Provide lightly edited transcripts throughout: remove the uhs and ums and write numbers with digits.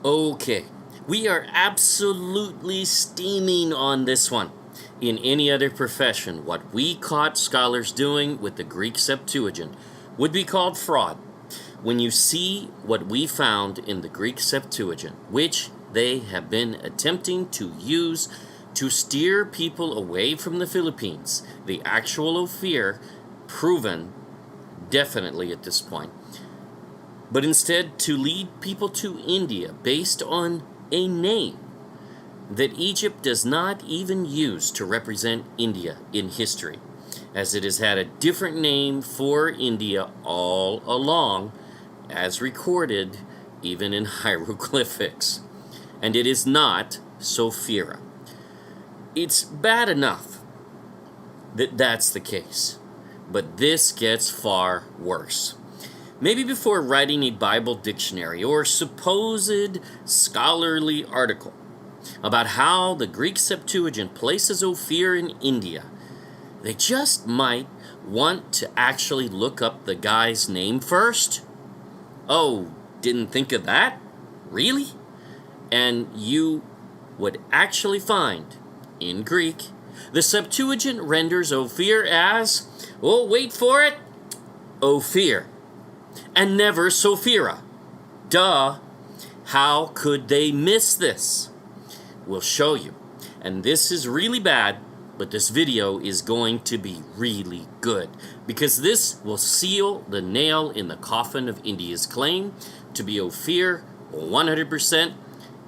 Okay, we are absolutely steaming on this one. In any other profession, what we caught scholars doing with the Greek Septuagint would be called fraud. When you see what we found in the Greek Septuagint, which they have been attempting to use to steer people away from the Philippines, the actual Ophir, proven definitely at this point, but instead to lead people to India based on a name that Egypt does not even use to represent India in history, as it has had a different name for India all along, as recorded even in hieroglyphics. And it is not Sophira. It's bad enough that that's the case, but this gets far worse. Maybe before writing a Bible dictionary or supposed scholarly article about how the Greek Septuagint places Ophir in India, they just might want to actually look up the guy's name first. Oh, didn't think of that? Really? And you would actually find, in Greek, the Septuagint renders Ophir as, oh, wait for it, Ophir, and never Sophira. Duh. How could they miss this? We'll show you. And this is really bad, but this video is going to be really good, because this will seal the nail in the coffin of India's claim to be Ophir 100%,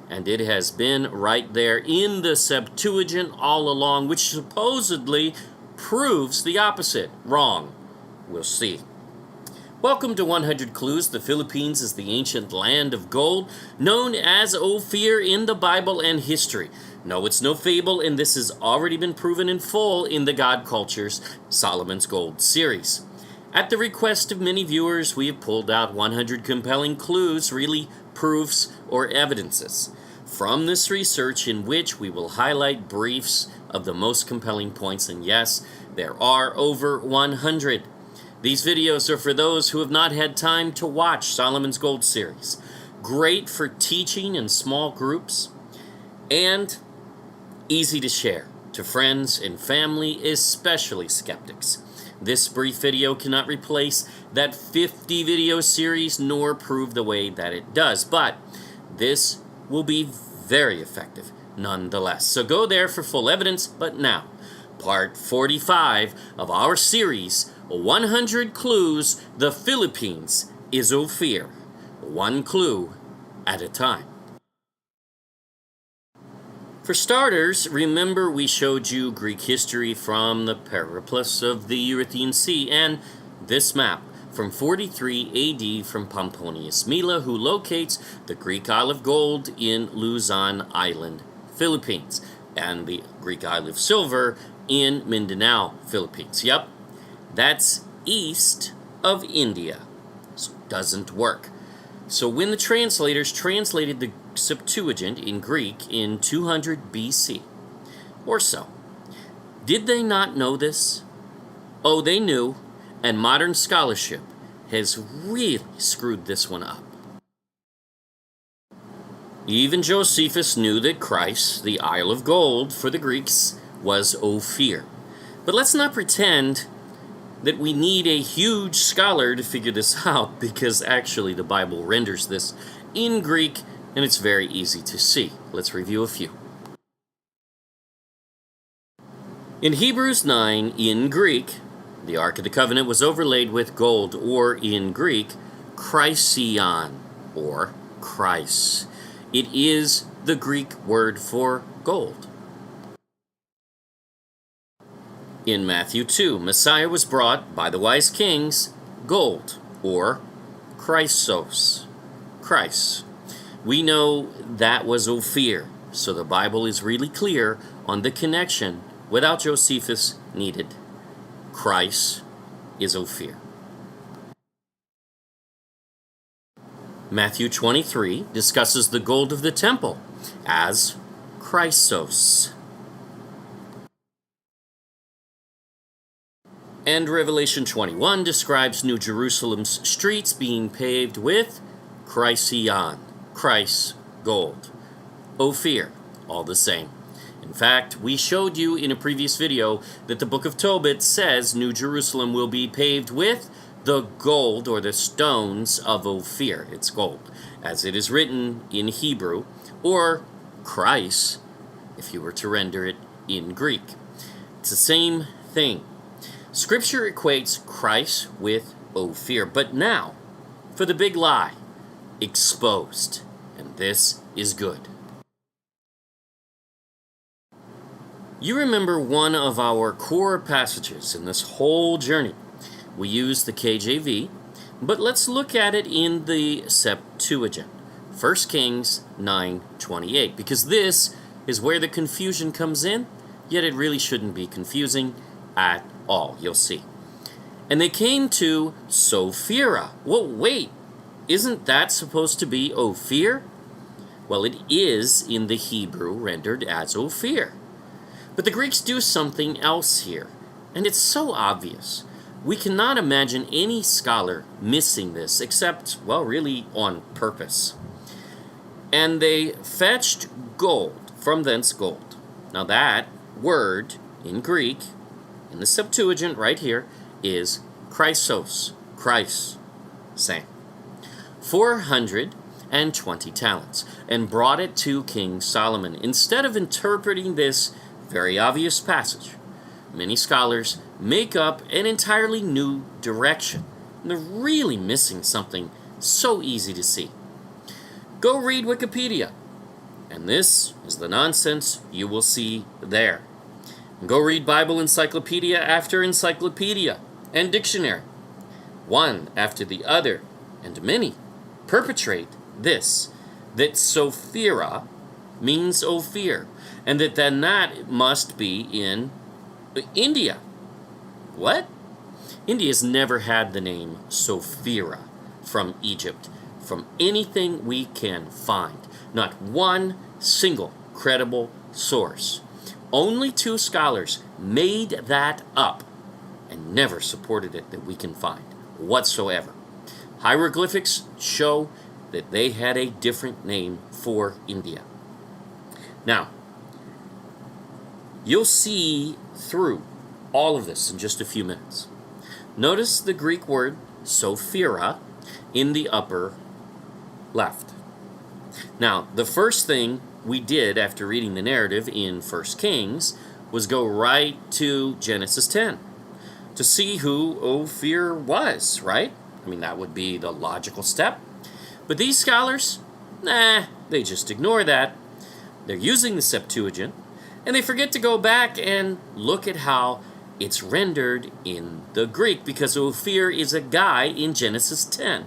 and it has been right there in the Septuagint all along, which supposedly proves the opposite. Wrong. We'll see. Welcome to 100 Clues. The Philippines is the ancient land of gold, known as Ophir in the Bible and history. No, it's no fable, and this has already been proven in full in the God Culture's Solomon's Gold series. At the request of many viewers, we have pulled out 100 compelling clues, really proofs or evidences, from this research, in which we will highlight briefs of the most compelling points, and yes, there are over 100. These videos are for those who have not had time to watch Solomon's Gold series. Great for teaching in small groups, and easy to share to friends and family, especially skeptics. This brief video cannot replace that 50 video series nor prove the way that it does, but this will be very effective nonetheless. So go there for full evidence. But now, part 45 of our series, 100 Clues, the Philippines is Ophir. One clue at a time. For starters, remember we showed you Greek history from the Periplus of the Eurythean Sea, and this map from 43 AD from Pomponius Mela, who locates the Greek Isle of Gold in Luzon Island, Philippines, and the Greek Isle of Silver in Mindanao, Philippines. Yep, that's east of India. So it doesn't work. So when the translators translated the Septuagint in Greek in 200 BC or so, did they not know this? Oh, they knew, and modern scholarship has really screwed this one up. Even Josephus knew that Christ, the Isle of Gold for the Greeks, was Ophir. But let's not pretend that we need a huge scholar to figure this out, because actually the Bible renders this in Greek, and it's very easy to see. Let's review a few. In Hebrews 9, in Greek, the Ark of the Covenant was overlaid with gold, or in Greek, chrysion, or Christ. It is the Greek word for gold. In Matthew 2, Messiah was brought by the wise kings gold, or Christos, Christ. We know that was Ophir, so the Bible is really clear on the connection without Josephus needed. Christ is Ophir. Matthew 23 discusses the gold of the temple as Christos. And Revelation 21 describes New Jerusalem's streets being paved with chrysion, Christ gold. Ophir, all the same. In fact, we showed you in a previous video that the book of Tobit says New Jerusalem will be paved with the gold or the stones of Ophir. It's gold, as it is written in Hebrew, or Christ, if you were to render it in Greek. It's the same thing. Scripture equates Christ with Ophir. But now, for the big lie, exposed. And this is good. You remember one of our core passages in this whole journey. We use the KJV, but let's look at it in the Septuagint. 1 Kings 9:28, because this is where the confusion comes in, yet it really shouldn't be confusing at all. You'll see. And they came to Sophira. Well, wait, isn't that supposed to be Ophir? Well, it is in the Hebrew rendered as Ophir. But the Greeks do something else here, and it's so obvious. We cannot imagine any scholar missing this, except, well, really on purpose. And they fetched gold, from thence gold. Now that word in Greek, in the Septuagint right here, is Christos, Christ, same. 420 talents, and brought it to King Solomon. Instead of interpreting this very obvious passage, many scholars make up an entirely new direction. And they're really missing something so easy to see. Go read Wikipedia, and this is the nonsense you will see there. And go read Bible encyclopedia after encyclopedia and dictionary, one after the other, and many perpetrate this, that Sophira means Ophir, and that must be in India. What? India's never had the name Sophira from Egypt, from anything we can find. Not one single credible source. Only 2 scholars made that up and never supported it that we can find whatsoever. Hieroglyphics show that they had a different name for India. Now, you'll see through all of this in just a few minutes. Notice the Greek word Sophira in the upper left. Now, the first thing we did after reading the narrative in 1 Kings was go right to Genesis 10 to see who Ophir was, right? I mean, that would be the logical step. But these scholars, they just ignore that. They're using the Septuagint, and they forget to go back and look at how it's rendered in the Greek, because Ophir is a guy in Genesis 10.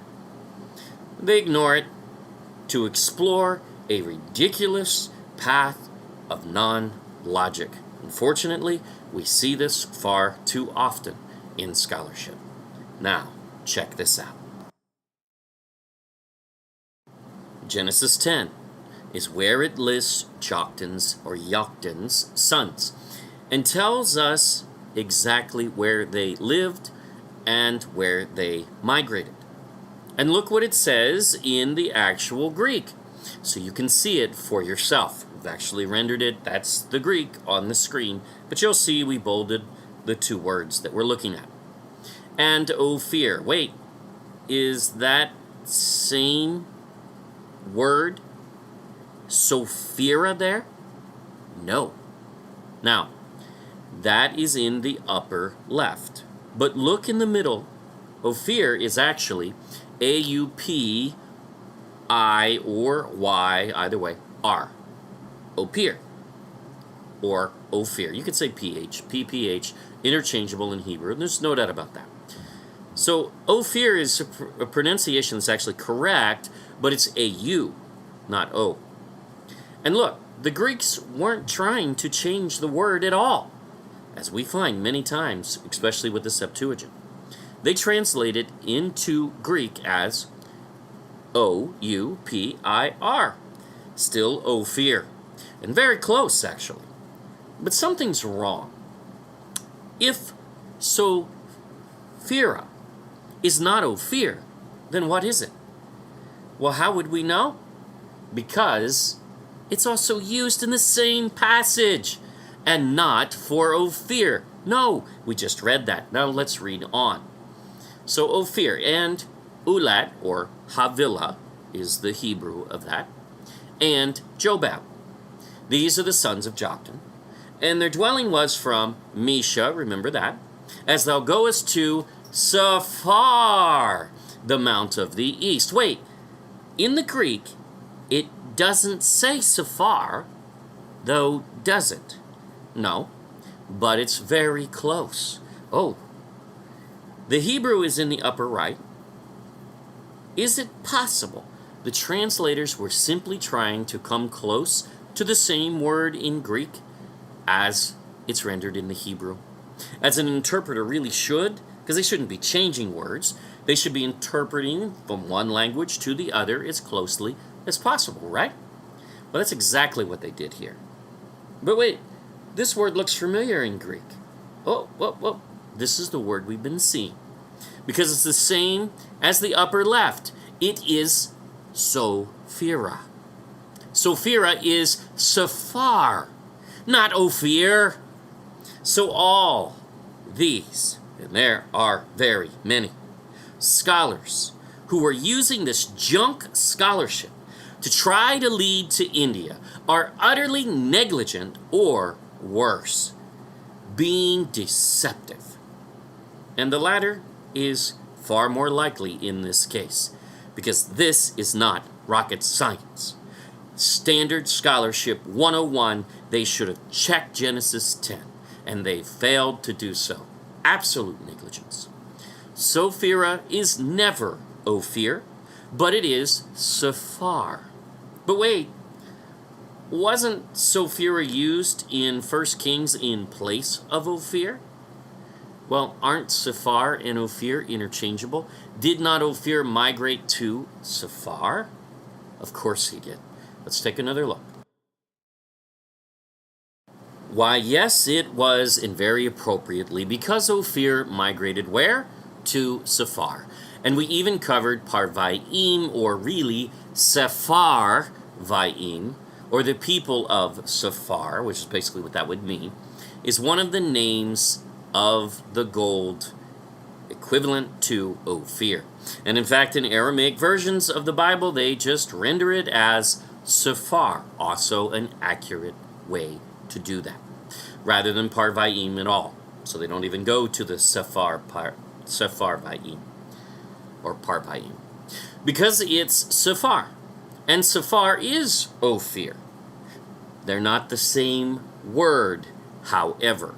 They ignore it to explore a ridiculous path of non-logic. Unfortunately, we see this far too often in scholarship. Now, check this out. Genesis 10 is where it lists Joktan's or Yoktan's sons and tells us exactly where they lived and where they migrated. And look what it says in the actual Greek, so you can see it for yourself. We've actually rendered it, that's the Greek on the screen, but you'll see we bolded the 2 words that we're looking at. And Ophir, wait, is that same word Sophira there? No. Now, that is in the upper left. But look in the middle. Ophir is actually A-U-P-I or Y, either way, R. Ophir. Or Ophir. You could say P-H, P-P-H, interchangeable in Hebrew. There's no doubt about that. So Ophir is a pronunciation that's actually correct, but it's A-U, not O. And look, the Greeks weren't trying to change the word at all, as we find many times, especially with the Septuagint. They translate it into Greek as O-U-P-I-R, still Ophir, and very close, actually. But something's wrong. If Sophira is not Ophir, then what is it? Well, how would we know? because it's also used in the same passage and not for Ophir. No, we just read that. Now let's read on. So Ophir and Ulat, or Havilah, is the Hebrew of that, and Jobab. These are the sons of Joktan. And their dwelling was from Mesha, remember that, as thou goest to Sephar, the mount of the east. Wait, in the Greek, it doesn't say Sephar, though, does it? No, but it's very close. Oh, the Hebrew is in the upper right. Is it possible the translators were simply trying to come close to the same word in Greek as it's rendered in the Hebrew? As an interpreter really should, because they shouldn't be changing words. They should be interpreting from one language to the other as closely as possible, right? Well, that's exactly what they did here. But wait, this word looks familiar in Greek. Oh, this is the word we've been seeing. Because it's the same as the upper left. It is Sophira. Sophira is Sephar, not Ophir. So all these, and there are very many, scholars who are using this junk scholarship to try to lead to India are utterly negligent, or worse, being deceptive. And the latter is far more likely in this case, because this is not rocket science. Standard Scholarship 101, they should have checked Genesis 10, and they failed to do so. Absolute negligence. Sophira is never Ophir, but it is Sephar. But wait, wasn't Sophira used in 1 Kings in place of Ophir? Well, aren't Sephar and Ophir interchangeable? Did not Ophir migrate to Sephar? Of course he did. Let's take another look. Why, yes, it was, and very appropriately, because Ophir migrated where? To Sephar. And we even covered Parvaim, or really Sepharvaim, or the people of Sephar, which is basically what that would mean, is one of the names of the gold equivalent to Ophir. And in fact, in Aramaic versions of the Bible, they just render it as Sephar, also an accurate way to do that, rather than Parvaim at all. So they don't even go to the Sepharvaim, or Parvaim, because it's Sephar, and Sephar is Ophir. They're not the same word, however,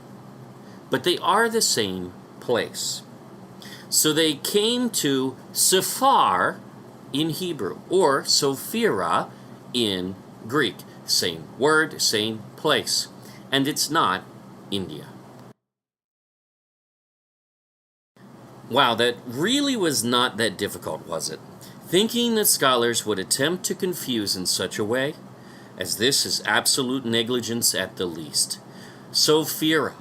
but they are the same place. So they came to Sephar in Hebrew, or Sophira in Greek. Same word, same place. And it's not India. Wow, that really was not that difficult, was it? Thinking that scholars would attempt to confuse in such a way, as this is absolute negligence at the least. Sophira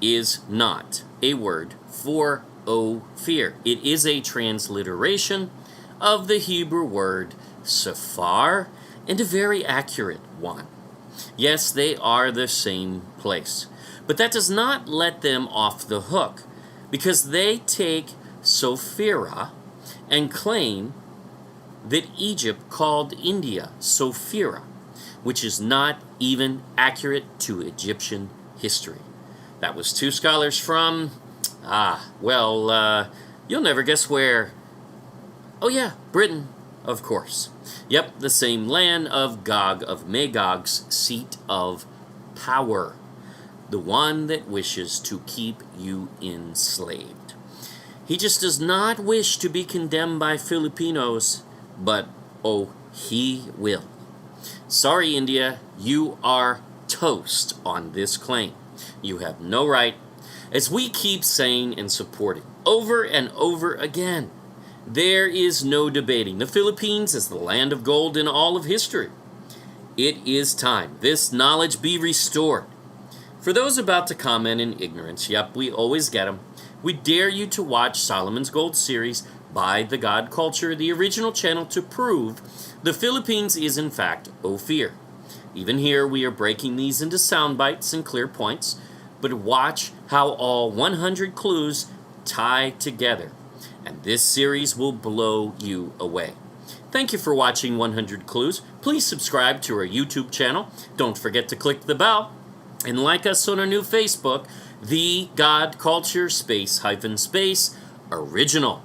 is not a word for Ophir. It is a transliteration of the Hebrew word Sephar, and a very accurate one. Yes, they are the same place, but that does not let them off the hook, because they take Sophira and claim that Egypt called India Sophira, which is not even accurate to Egyptian history. That was two scholars from, you'll never guess where. Oh yeah, Britain, of course. Yep, the same land of Gog of Magog's seat of power. The one that wishes to keep you enslaved. He just does not wish to be condemned by Filipinos, but, he will. Sorry, India, you are toast on this claim. You have no right, as we keep saying and supporting over and over again. There is no debating the Philippines as the land of gold in all of history. It is time this knowledge be restored. For those about to comment in ignorance, yep, we always get them, we dare you to watch Solomon's Gold series by the God Culture, the original channel to prove the Philippines is in fact Ophir. Even here, we are breaking these into sound bites and clear points, but watch how all 100 clues tie together, and this series will blow you away. Thank you for watching 100 Clues. Please subscribe to our YouTube channel. Don't forget to click the bell and like us on our new Facebook, The God Culture Space Original.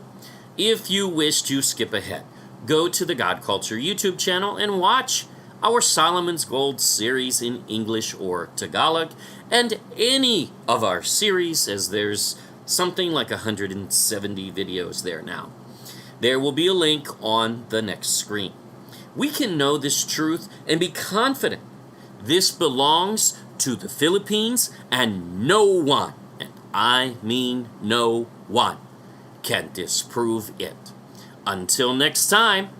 If you wish to skip ahead, go to the God Culture YouTube channel and watch our Solomon's Gold series in English or Tagalog, and any of our series, as there's something like 170 videos there now. There will be a link on the next screen. We can know this truth and be confident this belongs to the Philippines, and no one, and I mean no one, can disprove it. Until next time,